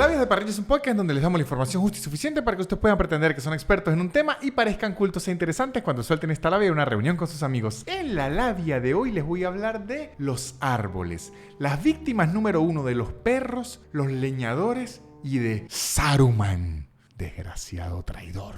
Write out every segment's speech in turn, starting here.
Labios de Parrilla es un podcast donde les damos la información justa y suficiente para que ustedes puedan pretender que son expertos en un tema y parezcan cultos e interesantes cuando suelten esta labia en una reunión con sus amigos. En la labia de hoy les voy a hablar de los árboles, las víctimas número 1 de los perros, los leñadores y de Saruman, desgraciado traidor.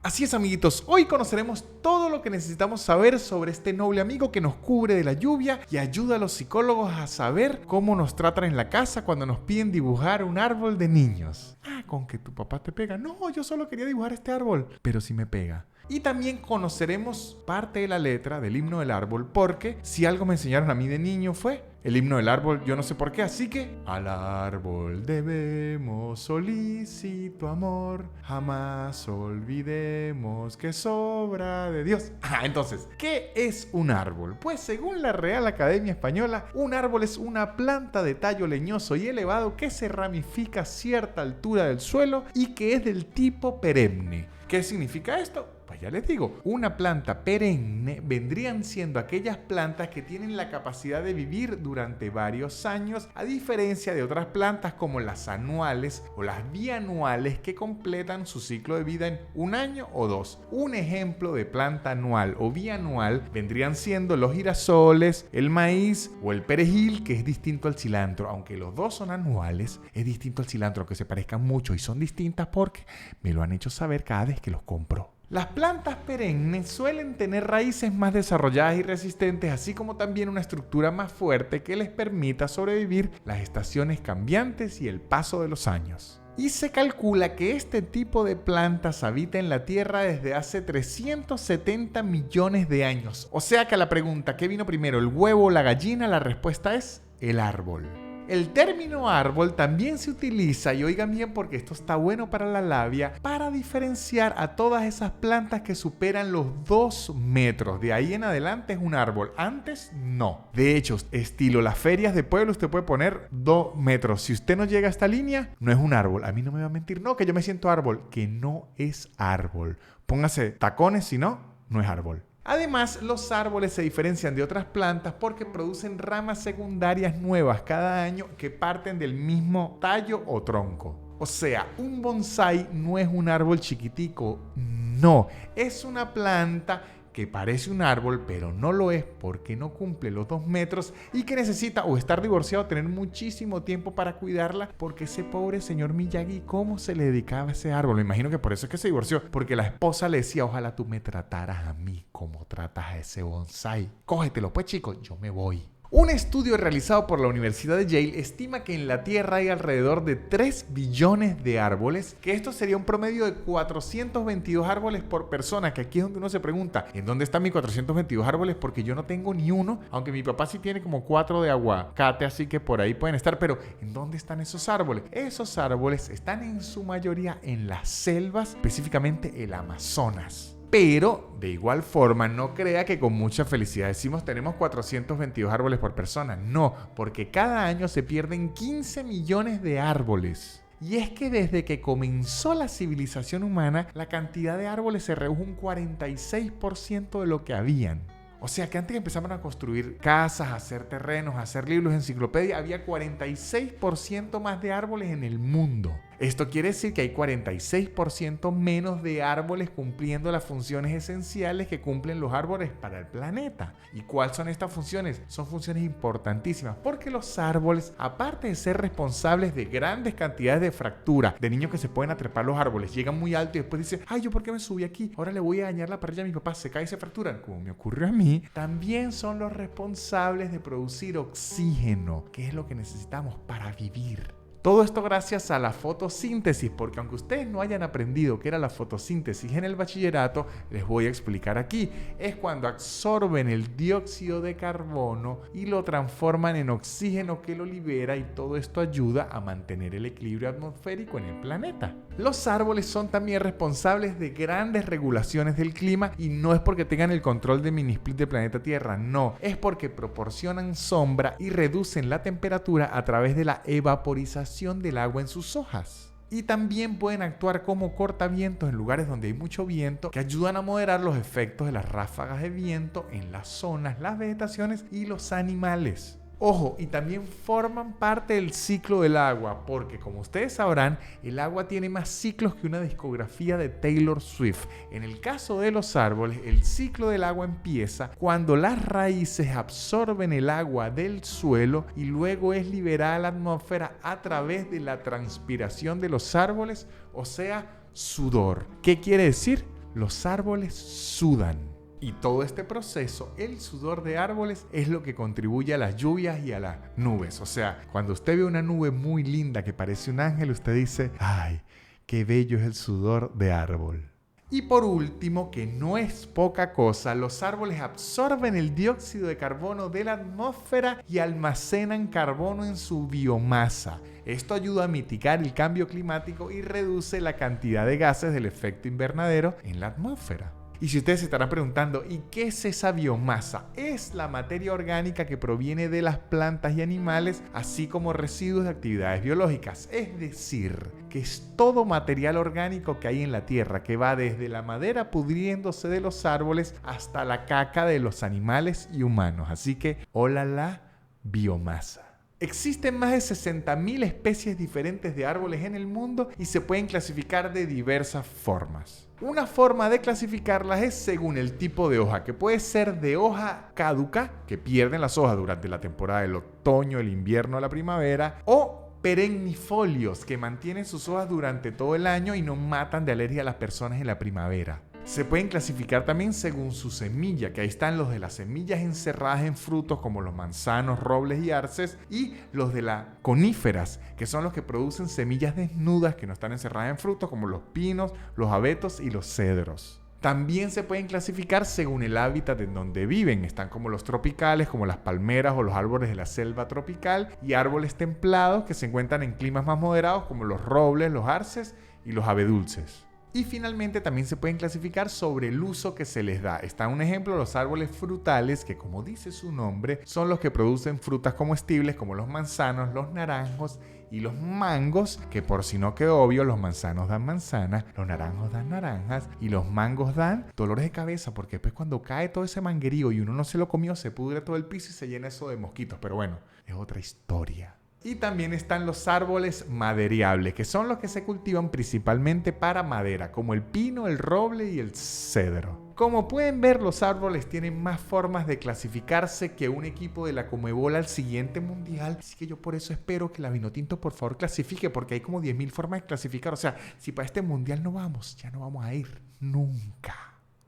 Así es, amiguitos, hoy conoceremos todo lo que necesitamos saber sobre este noble amigo que nos cubre de la lluvia y ayuda a los psicólogos a saber cómo nos tratan en la casa cuando nos piden dibujar un árbol de niños. Con que tu papá te pega. No, yo solo quería dibujar este árbol, pero sí me pega. Y también conoceremos parte de la letra del himno del árbol, porque si algo me enseñaron a mí de niño fue el himno del árbol, yo no sé por qué, así que al árbol debemos solícito amor, jamás olvidemos que sobra de Dios. Entonces, ¿qué es un árbol? Pues según la Real Academia Española, un árbol es una planta de tallo leñoso y elevado que se ramifica a cierta altura del suelo y que es del tipo perenne. ¿Qué significa esto? Pues ya les digo, una planta perenne vendrían siendo aquellas plantas que tienen la capacidad de vivir durante varios años, a diferencia de otras plantas como las anuales o las bianuales que completan su ciclo de vida en un año o dos. Un ejemplo de planta anual o bianual vendrían siendo los girasoles, el maíz o el perejil, que es distinto al cilantro. Aunque los dos son anuales, es distinto al cilantro, aunque se parezcan mucho y son distintas porque me lo han hecho saber cada vez que los compro. Las plantas perennes suelen tener raíces más desarrolladas y resistentes, así como también una estructura más fuerte que les permita sobrevivir las estaciones cambiantes y el paso de los años. Y se calcula que este tipo de plantas habita en la Tierra desde hace 370 millones de años. O sea que a la pregunta ¿qué vino primero, el huevo o la gallina? La respuesta es el árbol. El término árbol también se utiliza, y oigan bien porque esto está bueno para la labia, para diferenciar a todas esas plantas que superan los 2 metros. De ahí en adelante es un árbol, antes no. De hecho, estilo las ferias de pueblo, usted puede poner 2 metros. Si usted no llega a esta línea, no es un árbol. A mí no me va a mentir, no, que yo me siento árbol, que no es árbol. Póngase tacones, si no, no es árbol. Además, los árboles se diferencian de otras plantas porque producen ramas secundarias nuevas cada año que parten del mismo tallo o tronco. O sea, un bonsái no es un árbol chiquitico, no, es una planta que parece un árbol, pero no lo es porque no cumple los 2 metros y que necesita o estar divorciado o tener muchísimo tiempo para cuidarla, porque ese pobre señor Miyagi, ¿cómo se le dedicaba a ese árbol? Me imagino que por eso es que se divorció, porque la esposa le decía, ojalá tú me trataras a mí como tratas a ese bonsái. Cógetelo pues, chico, yo me voy. Un estudio realizado por la Universidad de Yale estima que en la Tierra hay alrededor de 3 billones de árboles, que esto sería un promedio de 422 árboles por persona, que aquí es donde uno se pregunta, ¿en dónde están mis 422 árboles? Porque yo no tengo ni uno, aunque mi papá sí tiene como 4 de aguacate, así que por ahí pueden estar, pero ¿en dónde están esos árboles? Esos árboles están en su mayoría en las selvas, específicamente el Amazonas. Pero, de igual forma, no crea que con mucha felicidad decimos tenemos 422 árboles por persona. No, porque cada año se pierden 15 millones de árboles. Y es que desde que comenzó la civilización humana, la cantidad de árboles se redujo un 46% de lo que habían. O sea que antes que empezaban a construir casas, a hacer terrenos, a hacer libros, enciclopedia, había 46% más de árboles en el mundo. Esto quiere decir que hay 46% menos de árboles cumpliendo las funciones esenciales que cumplen los árboles para el planeta. ¿Y cuáles son estas funciones? Son funciones importantísimas porque los árboles, aparte de ser responsables de grandes cantidades de fractura, de niños que se pueden atrepar los árboles, llegan muy alto y después dicen, ay, ¿yo por qué me subí aquí? Ahora le voy a dañar la parrilla a mi papá, se cae y se fracturan, como me ocurrió a mí. También son los responsables de producir oxígeno, que es lo que necesitamos para vivir. Todo esto gracias a la fotosíntesis, porque aunque ustedes no hayan aprendido qué era la fotosíntesis en el bachillerato, les voy a explicar aquí. Es cuando absorben el dióxido de carbono y lo transforman en oxígeno que lo libera, y todo esto ayuda a mantener el equilibrio atmosférico en el planeta. Los árboles son también responsables de grandes regulaciones del clima, y no es porque tengan el control de mini-split del planeta Tierra, no, es porque proporcionan sombra y reducen la temperatura a través de la evaporización del agua en sus hojas. Y también pueden actuar como cortavientos en lugares donde hay mucho viento, que ayudan a moderar los efectos de las ráfagas de viento en las zonas, las vegetaciones y los animales. Ojo, y también forman parte del ciclo del agua, porque como ustedes sabrán, el agua tiene más ciclos que una discografía de Taylor Swift. En el caso de los árboles, el ciclo del agua empieza cuando las raíces absorben el agua del suelo y luego es liberada a la atmósfera a través de la transpiración de los árboles, o sea, sudor. ¿Qué quiere decir? Los árboles sudan. Y todo este proceso, el sudor de árboles, es lo que contribuye a las lluvias y a las nubes. O sea, cuando usted ve una nube muy linda que parece un ángel, usted dice, ¡ay, qué bello es el sudor de árbol! Y por último, que no es poca cosa, los árboles absorben el dióxido de carbono de la atmósfera y almacenan carbono en su biomasa. Esto ayuda a mitigar el cambio climático y reduce la cantidad de gases del efecto invernadero en la atmósfera. Y si ustedes se estarán preguntando, ¿y qué es esa biomasa? Es la materia orgánica que proviene de las plantas y animales, así como residuos de actividades biológicas. Es decir, que es todo material orgánico que hay en la tierra, que va desde la madera pudriéndose de los árboles hasta la caca de los animales y humanos. Así que, hola la biomasa. Existen más de 60.000 especies diferentes de árboles en el mundo y se pueden clasificar de diversas formas. Una forma de clasificarlas es según el tipo de hoja, que puede ser de hoja caduca, que pierden las hojas durante la temporada del otoño, el invierno o la primavera, o perennifolios, que mantienen sus hojas durante todo el año y no matan de alergia a las personas en la primavera. Se pueden clasificar también según su semilla, que ahí están los de las semillas encerradas en frutos como los manzanos, robles y arces, y los de las coníferas, que son los que producen semillas desnudas que no están encerradas en frutos como los pinos, los abetos y los cedros. También se pueden clasificar según el hábitat en donde viven. Están como los tropicales, como las palmeras o los árboles de la selva tropical, y árboles templados que se encuentran en climas más moderados como los robles, los arces y los abedulces. Y finalmente también se pueden clasificar sobre el uso que se les da. Está un ejemplo, los árboles frutales, que como dice su nombre, son los que producen frutas comestibles como los manzanos, los naranjos y los mangos, que por si no quedó obvio, los manzanos dan manzanas, los naranjos dan naranjas y los mangos dan dolores de cabeza, porque después cuando cae todo ese manguerío y uno no se lo comió, se pudre todo el piso y se llena eso de mosquitos. Pero bueno, es otra historia. Y también están los árboles maderables, que son los que se cultivan principalmente para madera, como el pino, el roble y el cedro. Como pueden ver, los árboles tienen más formas de clasificarse que un equipo de la Conmebol al siguiente mundial. Así que yo por eso espero que la Vinotinto por favor clasifique, porque hay como 10.000 formas de clasificar. O sea, si para este mundial no vamos, ya no vamos a ir nunca.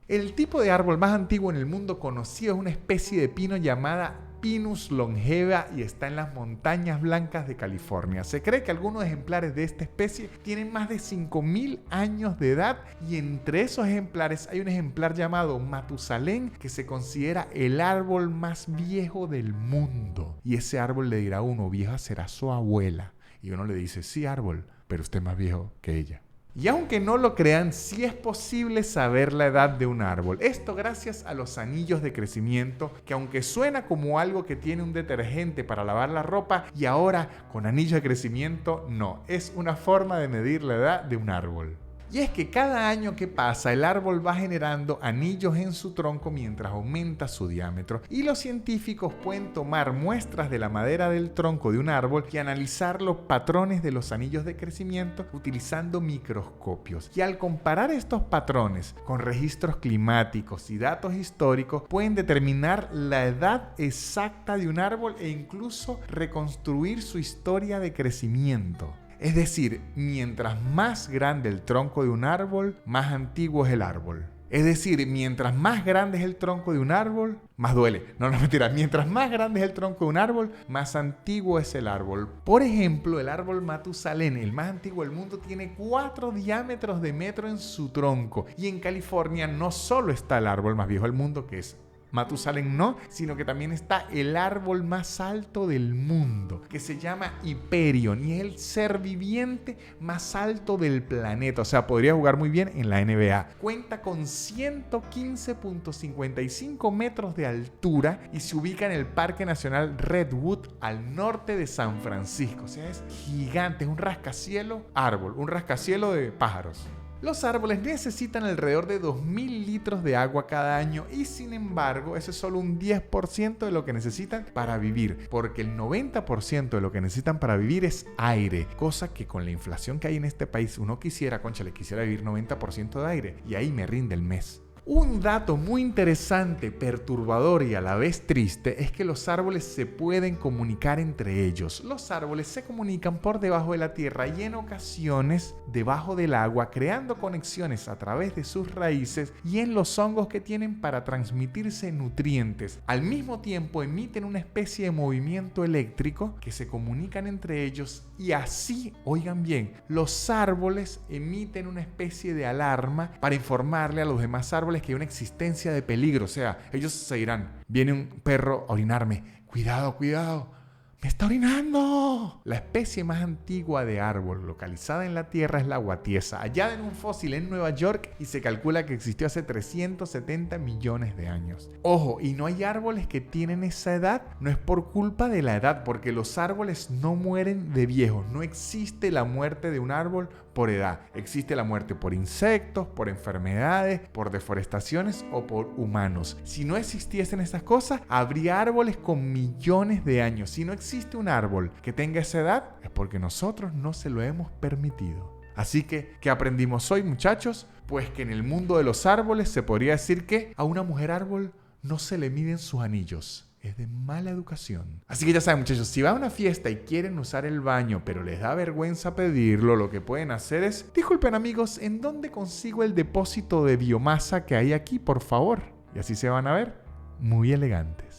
El tipo de árbol más antiguo en el mundo conocido es una especie de pino llamada Pinus longeva y está en las montañas blancas de California. Se cree que algunos ejemplares de esta especie tienen más de 5.000 años de edad, y entre esos ejemplares hay un ejemplar llamado Matusalén, que se considera el árbol más viejo del mundo. Y ese árbol le dirá a uno, vieja será su abuela. Y uno le dice, sí árbol, pero usted es más viejo que ella. Y aunque no lo crean, sí es posible saber la edad de un árbol. Esto gracias a los anillos de crecimiento, que aunque suena como algo que tiene un detergente para lavar la ropa, y ahora con anillos de crecimiento, no, es una forma de medir la edad de un árbol. Y es que cada año que pasa, el árbol va generando anillos en su tronco mientras aumenta su diámetro. Y los científicos pueden tomar muestras de la madera del tronco de un árbol y analizar los patrones de los anillos de crecimiento utilizando microscopios. Y al comparar estos patrones con registros climáticos y datos históricos, pueden determinar la edad exacta de un árbol e incluso reconstruir su historia de crecimiento. Es decir, mientras más grande el tronco de un árbol, más antiguo es el árbol. Es decir, mientras más grande es el tronco de un árbol, más duele. No, mentira. Mientras más grande es el tronco de un árbol, más antiguo es el árbol. Por ejemplo, el árbol Matusalén, el más antiguo del mundo, tiene 4 diámetros de metro en su tronco. Y en California no solo está el árbol más viejo del mundo, que es Matusalén, no, sino que también está el árbol más alto del mundo, que se llama Hyperion, y es el ser viviente más alto del planeta. O sea, podría jugar muy bien en la NBA. Cuenta con 115.55 metros de altura y se ubica en el Parque Nacional Redwood, al norte de San Francisco. O sea, es gigante, es un rascacielos árbol, un rascacielos de pájaros. Los árboles necesitan alrededor de 2.000 litros de agua cada año y sin embargo eso es solo un 10% de lo que necesitan para vivir, porque el 90% de lo que necesitan para vivir es aire, cosa que con la inflación que hay en este país uno quisiera, concha, le quisiera vivir 90% de aire y ahí me rinde el mes. Un dato muy interesante, perturbador y a la vez triste es que los árboles se pueden comunicar entre ellos. Los árboles se comunican por debajo de la tierra y en ocasiones debajo del agua, creando conexiones a través de sus raíces y en los hongos que tienen para transmitirse nutrientes. Al mismo tiempo emiten una especie de movimiento eléctrico que se comunican entre ellos y así, oigan bien, los árboles emiten una especie de alarma para informarle a los demás árboles que hay una existencia de peligro. O sea, ellos se dirán, viene un perro a orinarme, cuidado, cuidado, me está orinando. La especie más antigua de árbol localizada en la Tierra es la guatiesa, hallada en un fósil en Nueva York y se calcula que existió hace 370 millones de años. Ojo, y no hay árboles que tienen esa edad, no es por culpa de la edad, porque los árboles no mueren de viejos, no existe la muerte de un árbol por edad, existe la muerte por insectos, por enfermedades, por deforestaciones o por humanos. Si no existiesen estas cosas, habría árboles con millones de años. Si no existe un árbol que tenga esa edad, es porque nosotros no se lo hemos permitido. Así que, ¿qué aprendimos hoy, muchachos? Pues que en el mundo de los árboles se podría decir que a una mujer árbol no se le miden sus anillos. Es de mala educación. Así que ya saben, muchachos, si van a una fiesta y quieren usar el baño, pero les da vergüenza pedirlo, lo que pueden hacer es, disculpen amigos, ¿en dónde consigo el depósito de biomasa que hay aquí, por favor? Y así se van a ver muy elegantes.